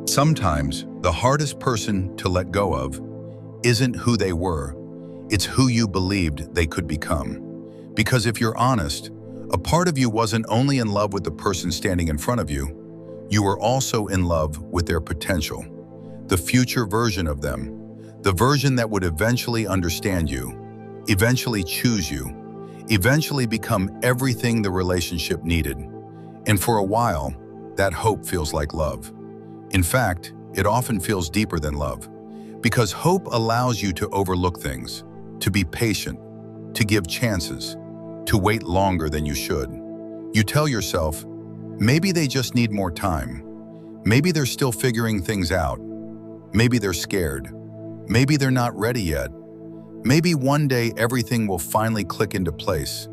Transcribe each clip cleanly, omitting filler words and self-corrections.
Sometimes the hardest person to let go of isn't who they were, it's who you believed they could become. Because if you're honest, a part of you wasn't only in love with the person standing in front of you, you were also in love with their potential, the future version of them, the version that would eventually understand you, eventually choose you, eventually become everything the relationship needed. And for a while, that hope feels like love. In fact, it often feels deeper than love, because hope allows you to overlook things, to be patient, to give chances, to wait longer than you should. You tell yourself, maybe they just need more time. Maybe they're still figuring things out. Maybe they're scared. Maybe they're not ready yet. Maybe one day everything will finally click into place.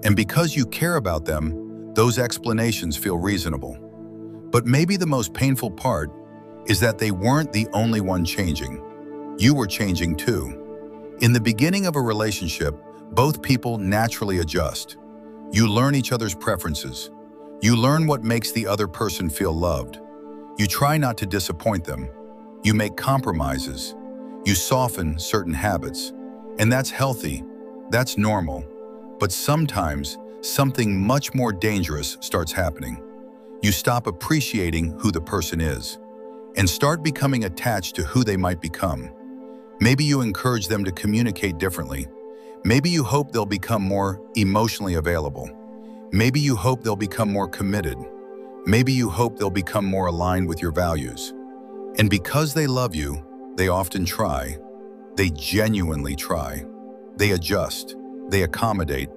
And because you care about them, those explanations feel reasonable. But maybe the most painful part is that they weren't the only one changing. You were changing too. In the beginning of a relationship, both people naturally adjust. You learn each other's preferences. You learn what makes the other person feel loved. You try not to disappoint them. You make compromises. You soften certain habits. And that's healthy. That's normal. But sometimes, something much more dangerous starts happening. You stop appreciating who the person is and start becoming attached to who they might become. Maybe you encourage them to communicate differently. Maybe you hope they'll become more emotionally available. Maybe you hope they'll become more committed. Maybe you hope they'll become more aligned with your values. And because they love you, they often try. They genuinely try. They adjust. They accommodate.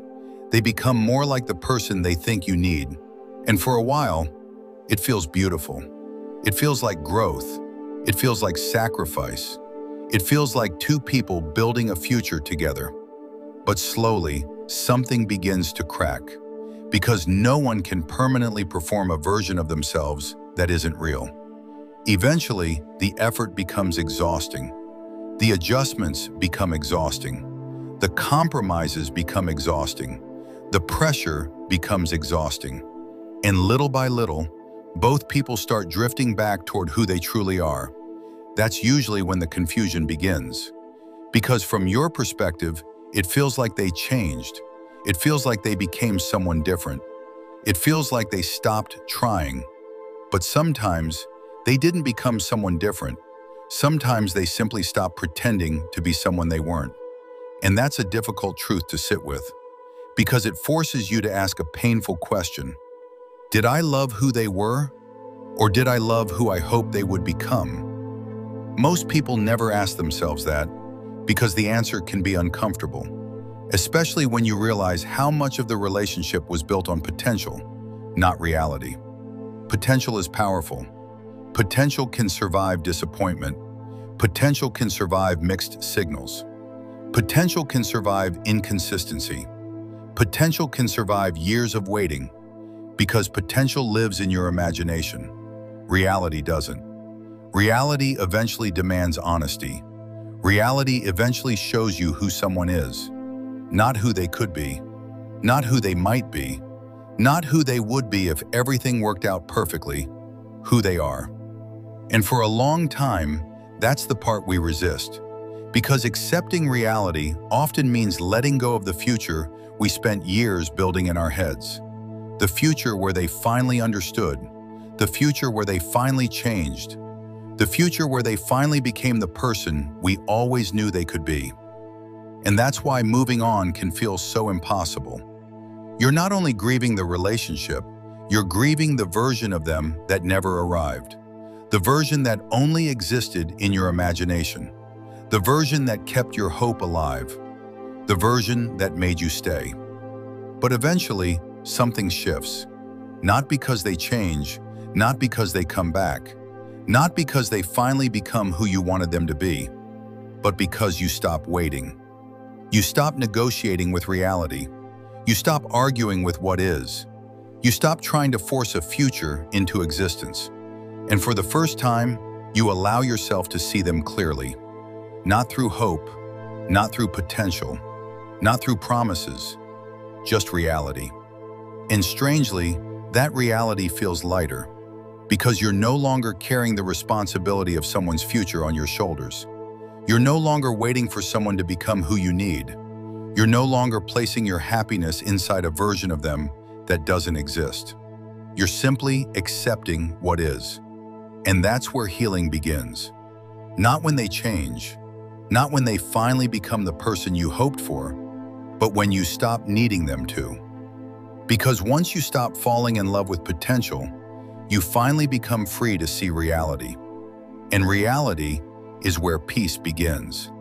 They become more like the person they think you need. And for a while, it feels beautiful. It feels like growth. It feels like sacrifice. It feels like two people building a future together. But slowly, something begins to crack, because no one can permanently perform a version of themselves that isn't real. Eventually, the effort becomes exhausting. The adjustments become exhausting. The compromises become exhausting. The pressure becomes exhausting. And little by little, both people start drifting back toward who they truly are. That's usually when the confusion begins. Because from your perspective, it feels like they changed. It feels like they became someone different. It feels like they stopped trying. But sometimes, they didn't become someone different. Sometimes they simply stopped pretending to be someone they weren't. And that's a difficult truth to sit with, because it forces you to ask a painful question. Did I love who they were, or did I love who I hoped they would become? Most people never ask themselves that, because the answer can be uncomfortable, especially when you realize how much of the relationship was built on potential, not reality. Potential is powerful. Potential can survive disappointment. Potential can survive mixed signals. Potential can survive inconsistency. Potential can survive years of waiting, because potential lives in your imagination. Reality doesn't. Reality eventually demands honesty. Reality eventually shows you who someone is, not who they could be, not who they might be, not who they would be if everything worked out perfectly, who they are. And for a long time, that's the part we resist, because accepting reality often means letting go of the future we spent years building in our heads. The future where they finally understood, the future where they finally changed, the future where they finally became the person we always knew they could be. And that's why moving on can feel so impossible. You're not only grieving the relationship, you're grieving the version of them that never arrived, the version that only existed in your imagination, the version that kept your hope alive, the version that made you stay. But eventually, something shifts, not because they change, not because they come back, not because they finally become who you wanted them to be, but because you stop waiting. You stop negotiating with reality. You stop arguing with what is. You stop trying to force a future into existence. And for the first time, you allow yourself to see them clearly. Not through hope, not through potential, not through promises, just reality. And strangely, that reality feels lighter. because you're no longer carrying the responsibility of someone's future on your shoulders. You're no longer waiting for someone to become who you need. You're no longer placing your happiness inside a version of them that doesn't exist. You're simply accepting what is. And that's where healing begins. Not when they change, not when they finally become the person you hoped for, but when you stop needing them to. Because once you stop falling in love with potential, you finally become free to see reality. And reality is where peace begins.